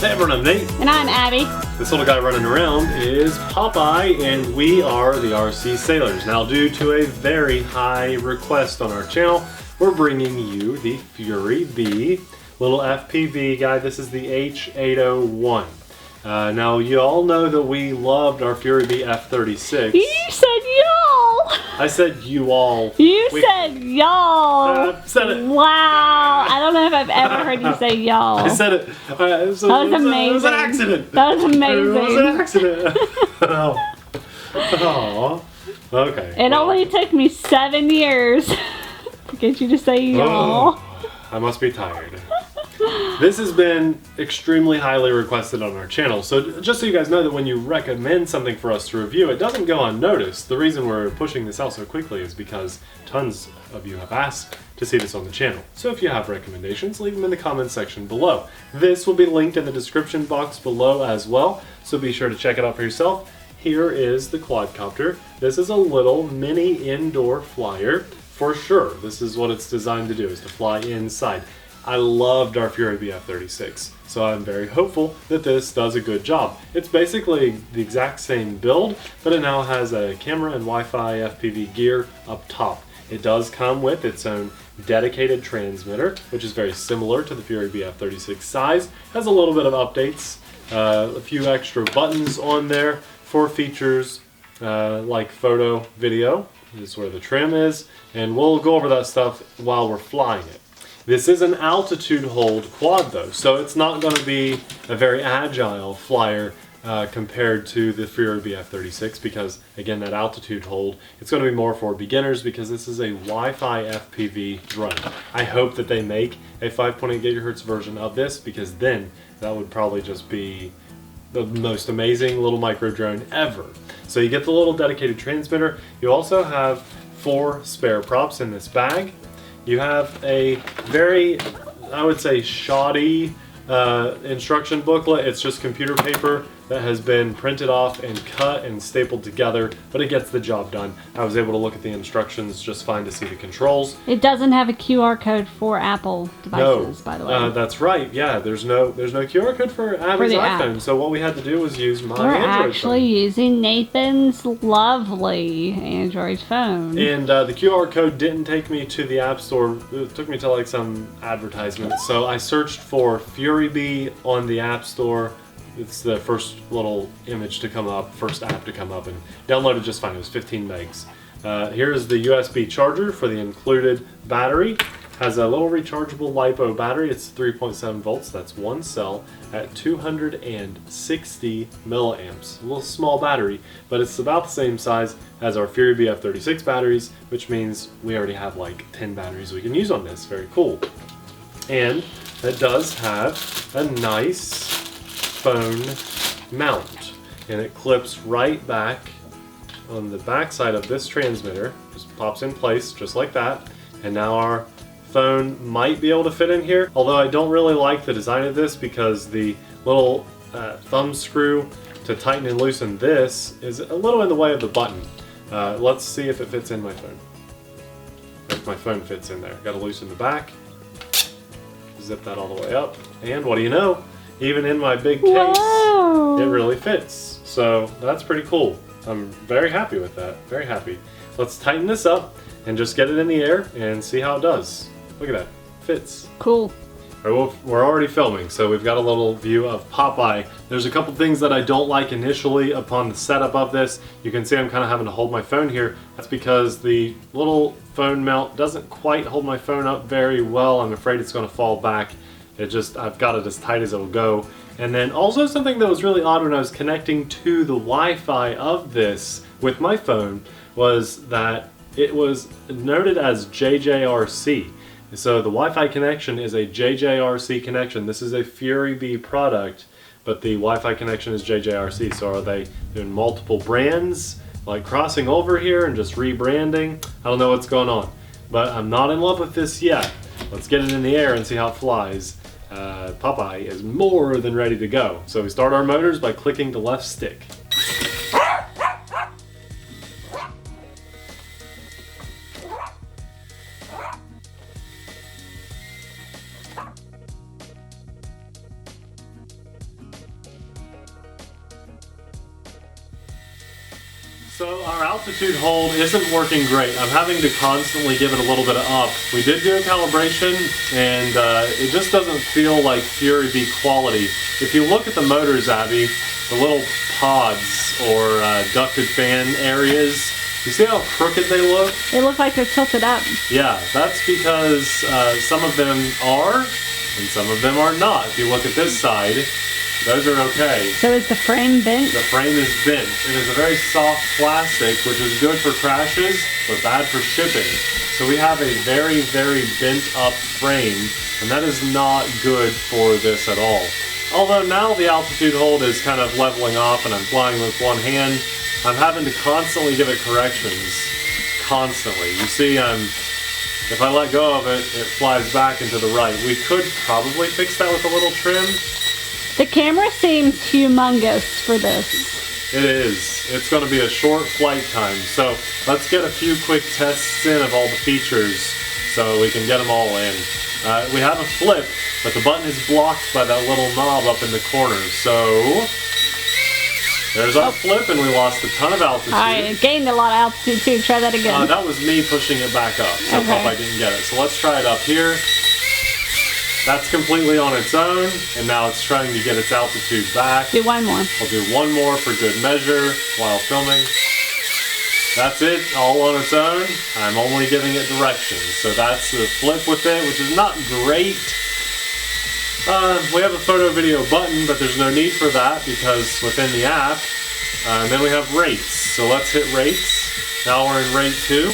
Hey everyone, I'm Nate. And I'm Abby. This little guy running around is Popeye, and we are the TheRcSaylors. Now, due to a very high request on our channel, we're bringing you the Furibee little FPV guy. This is the H801. Now, you all know that we loved our Furibee F36. You said y'all. I said you all. You said y'all. Said it. Wow. I don't know if I've ever heard you say y'all. I said it. That was amazing. It was an accident. That was amazing. It was an accident. Oh. Okay. It only took me 7 years to get you to say y'all. Oh, I must be tired. This has been extremely highly requested on our channel, so just so you guys know that when you recommend something for us to review, it doesn't go unnoticed. The reason we're pushing this out so quickly is because tons of you have asked to see this on the channel. So if you have recommendations, leave them in the comments section below. This will be linked in the description box below as well, so be sure to check it out for yourself. Here is the Quadcopter. This is a little mini indoor flyer for sure. This is what it's designed to do, is to fly inside. I loved our Furibee F36, so I'm very hopeful that this does a good job. It's basically the exact same build, but it now has a camera and Wi-Fi FPV gear up top. It does come with its own dedicated transmitter, which is very similar to the Furibee F36 size. Has a little bit of updates, a few extra buttons on there for features like photo, video. This is where the trim is, and we'll go over that stuff while we're flying it. This is an altitude hold quad though, so it's not going to be a very agile flyer compared to the Furibee F36 because, again, that altitude hold, it's going to be more for beginners because this is a Wi-Fi FPV drone. I hope that they make a 5.8 gigahertz version of this because then that would probably just be the most amazing little micro drone ever. So you get the little dedicated transmitter. You also have 4 spare props in this bag. You have a very, I would say, shoddy instruction booklet. It's just computer paper that has been printed off and cut and stapled together, but it gets the job done. I was able to look at the instructions just fine to see the controls. It doesn't have a QR code for Apple devices, by the way. That's right. Yeah, there's no QR code for Abby's iPhone. So what we had to do was use my Android phone. We're actually using Nathan's lovely Android phone. And the QR code didn't take me to the App Store. It took me to like some advertisement. So I searched for Furibee on the App Store. It's the first little image to come up, first app to come up, and downloaded just fine. It was 15 megs. Here's the USB charger for the included battery. Has a little rechargeable LiPo battery. It's 3.7 volts. That's one cell at 260 milliamps. A little small battery, but it's about the same size as our Furibee F36 batteries, which means we already have like 10 batteries we can use on this. Very cool. And it does have a nice phone mount, and it clips right back on the back side of this transmitter. Just pops in place just like that, and now our phone might be able to fit in here, although I don't really like the design of this because the little thumb screw to tighten and loosen this is a little in the way of the button. Let's see if it fits in my phone. If my phone fits in there. Got to loosen the back, zip that all the way up, and what do you know? Even in my big case, Whoa. It really fits. So that's pretty cool. I'm very happy with that. Very happy. Let's tighten this up and just get it in the air and see how it does. Look at that. Fits. Cool. We're already filming, so we've got a little view of Popeye. There's a couple things that I don't like initially upon the setup of this. You can see I'm kind of having to hold my phone here. That's because the little phone mount doesn't quite hold my phone up very well. I'm afraid it's going to fall back. I've got it as tight as it'll go. And then also something that was really odd when I was connecting to the Wi-Fi of this with my phone was that it was noted as JJRC. So the Wi-Fi connection is a JJRC connection. This is a Furibee product, but the Wi-Fi connection is JJRC. So are they doing multiple brands, like crossing over here and just rebranding? I don't know what's going on, but I'm not in love with this yet. Let's get it in the air and see how it flies. Popeye is more than ready to go. So we start our motors by clicking the left stick. So our altitude hold isn't working great. I'm having to constantly give it a little bit of up. We did do a calibration and it just doesn't feel like Furibee quality. If you look at the motors, Abby, the little pods or ducted fan areas, you see how crooked they look? They look like they're tilted up. Yeah, that's because some of them are and some of them are not. If you look at this side, those are okay. So is the frame bent? The frame is bent. It is a very soft plastic, which is good for crashes, but bad for shipping. So we have a very, very bent up frame, and that is not good for this at all. Although now the altitude hold is kind of leveling off and I'm flying with one hand, I'm having to constantly give it corrections. Constantly. You see, if I let go of it, it flies back into the right. We could probably fix that with a little trim. The camera seems humongous for this. It is. It's going to be a short flight time. So let's get a few quick tests in of all the features so we can get them all in. We have a flip, but the button is blocked by that little knob up in the corner. So there's our flip, and we lost a ton of altitude. I gained a lot of altitude too. Try that again. That was me pushing it back up, so Okay. I didn't get it. So let's try it up here. That's completely on its own, and now it's trying to get its altitude back. Do one more. I'll do one more for good measure while filming. That's it, all on its own. I'm only giving it directions. So that's the flip with it, which is not great. We have a photo video button, but there's no need for that because within the app. And then we have rates. So let's hit rates. Now we're in rate 2.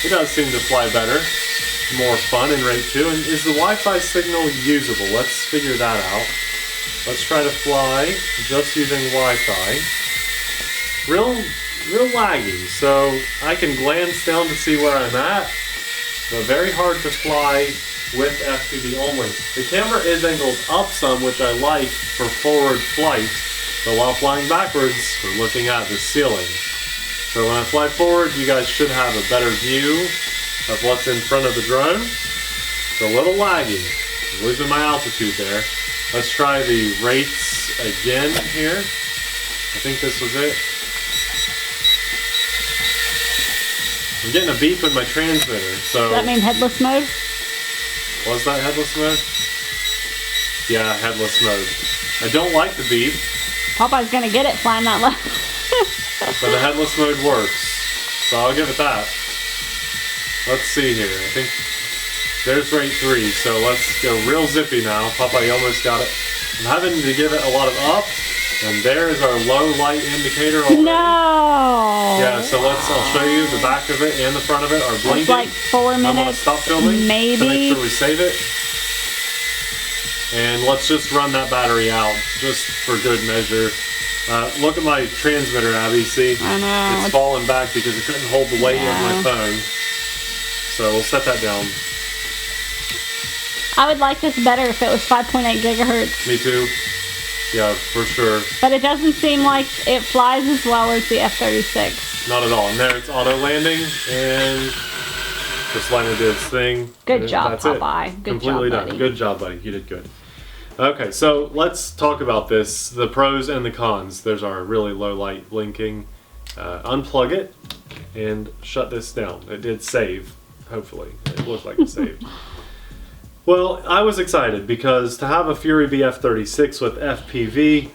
It does seem to fly better. More fun in rate 2. And is the Wi-Fi signal usable? Let's figure that out. Let's try to fly just using Wi-Fi. Real laggy. So I can glance down to see where I'm at, but very hard to fly with FPV only. The camera is angled up some, which I like for forward flight, but while flying backwards, we're looking at the ceiling. So when I fly forward, you guys should have a better view of what's in front of the drone. It's a little laggy. I'm losing my altitude there. Let's try the rates again here. I think this was it. I'm getting a beep in my transmitter, so... Does that mean headless mode? Was that headless mode? Yeah, headless mode. I don't like the beep, Popeye's gonna get it flying that low. but the headless mode works. So I'll give it that. Let's see here. I think there's rate 3, so let's go real zippy now. Popeye almost got it. I'm having to give it a lot of up, and there's our low light indicator already. No! Yeah, so I'll show you the back of it and the front of it are blinking. It's like 4 I'm gonna minutes, stop filming maybe. to make sure we save it. And let's just run that battery out, just for good measure. Look at my transmitter, Abby, see? I know. It's falling back because it couldn't hold the weight of my Yeah. phone. So we'll set that down. I would like this better if it was 5.8 gigahertz. Me too. Yeah, for sure. But it doesn't seem like it flies as well as the F36. Not at all. And there it's auto landing, and just letting it do its thing. Good And job, that's it. Popeye. Good Completely job, done. buddy. Good job, buddy. You did good. Okay, so let's talk about this, the pros and the cons. There's our really low light blinking. Unplug it and shut this down. It did save, hopefully. It looked like it saved. Well, I was excited because to have a Furibee F36 with FPV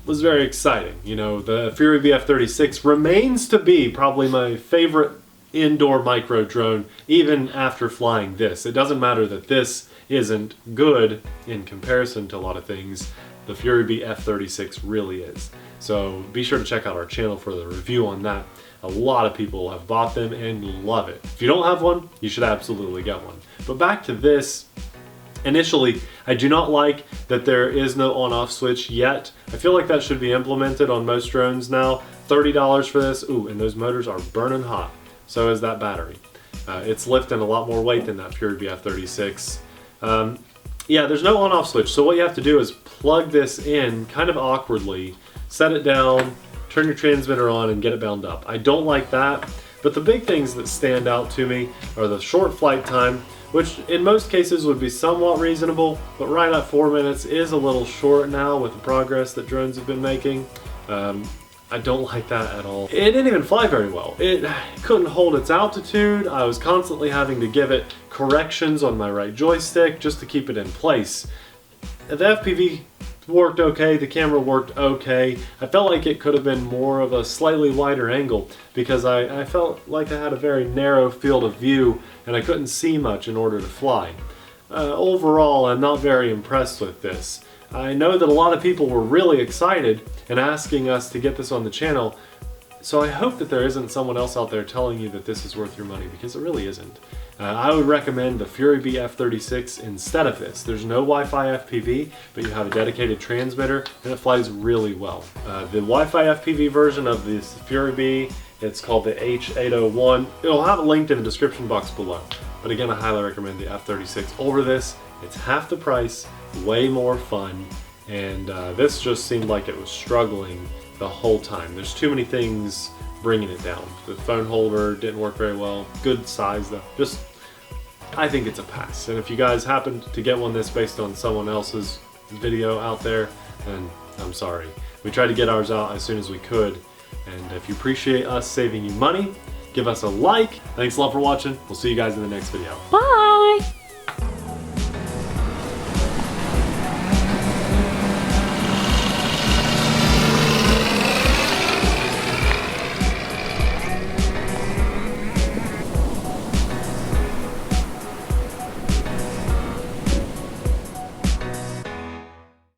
was very exciting. You know, the Furibee F36 remains to be probably my favorite indoor micro drone, even after flying this. It doesn't matter that this isn't good in comparison to a lot of things. The Furibee F36 really is. So be sure to check out our channel for the review on that. A lot of people have bought them and love it. If you don't have one, you should absolutely get one. But back to this. Initially, I do not like that there is no on-off switch yet. I feel like that should be implemented on most drones now. $30 for this. Ooh, and those motors are burning hot. So is that battery. It's lifting a lot more weight than that Furibee F36. Yeah, there's no on-off switch. So what you have to do is plug this in kind of awkwardly, set it down, turn your transmitter on, and get it bound up. I don't like that. But the big things that stand out to me are the short flight time, which in most cases would be somewhat reasonable, but right at 4 minutes is a little short now with the progress that drones have been making. I don't like that at all. It didn't even fly very well. It couldn't hold its altitude. I was constantly having to give it corrections on my right joystick just to keep it in place. The FPV worked okay, the camera worked okay. I felt like it could have been more of a slightly wider angle because I felt like I had a very narrow field of view and I couldn't see much in order to fly. Overall, I'm not very impressed with this. I know that a lot of people were really excited and asking us to get this on the channel, so I hope that there isn't someone else out there telling you that this is worth your money, because it really isn't. I would recommend the Furibee F36 instead of this. There's no Wi-Fi FPV, but you have a dedicated transmitter and it flies really well. The Wi-Fi FPV version of this Furibee, it's called the H801. It'll have a link in the description box below. But again, I highly recommend the F36 over this. It's half the price, way more fun, and this just seemed like it was struggling the whole time. There's too many things bringing it down. The phone holder didn't work very well. Good size though. I think it's a pass. And if you guys happen to get one that's based on someone else's video out there, then I'm sorry. We tried to get ours out as soon as we could. And if you appreciate us saving you money, give us a like. Thanks a lot for watching. We'll see you guys in the next video. Bye!